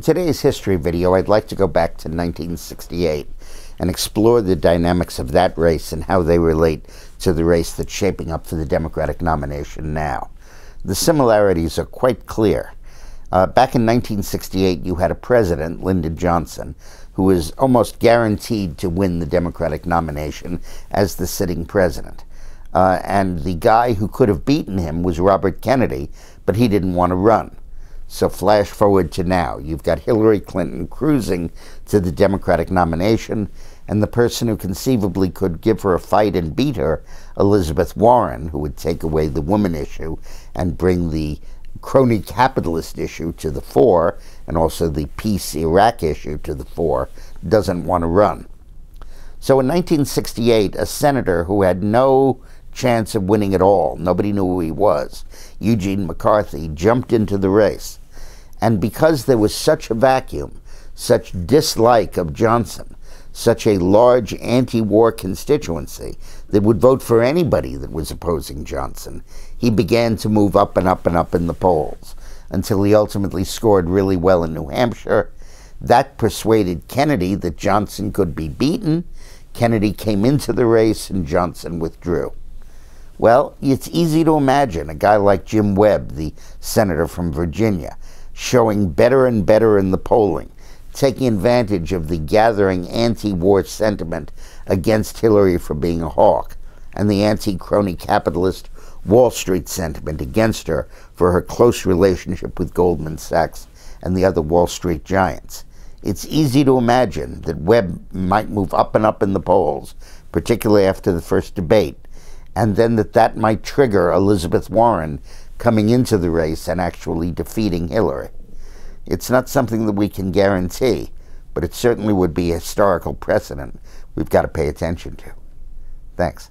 today's history video, I'd like to go back to 1968 and explore the dynamics of that race and how they relate to the race that's shaping up for the Democratic nomination now. The similarities are quite clear. Back in 1968, you had a president, Lyndon Johnson, who was almost guaranteed to win the Democratic nomination as the sitting president. And the guy who could have beaten him was Robert Kennedy, but he didn't want to run. So flash forward to now. You've got Hillary Clinton cruising to the Democratic nomination, and the person who conceivably could give her a fight and beat her, Elizabeth Warren, who would take away the woman issue and bring the crony capitalist issue to the fore, and also the peace Iraq issue to the fore, doesn't want to run. So in 1968, a senator who had no chance of winning at all, nobody knew who he was, Eugene McCarthy, jumped into the race. And because there was such a vacuum, such dislike of Johnson, such a large anti-war constituency that would vote for anybody that was opposing Johnson, he began to move up and up and up in the polls until he ultimately scored really well in New Hampshire. That persuaded Kennedy that Johnson could be beaten. Kennedy came into the race and Johnson withdrew. Well, it's easy to imagine a guy like Jim Webb, the senator from Virginia, showing better and better in the polling, taking advantage of the gathering anti-war sentiment against Hillary for being a hawk, and the anti-crony capitalist Wall Street sentiment against her for her close relationship with Goldman Sachs and the other Wall Street giants. It's easy to imagine that Webb might move up and up in the polls, particularly after the first debate, and then that might trigger Elizabeth Warren coming into the race and actually defeating Hillary. It's not something that we can guarantee, but it certainly would be a historical precedent we've got to pay attention to. Thanks.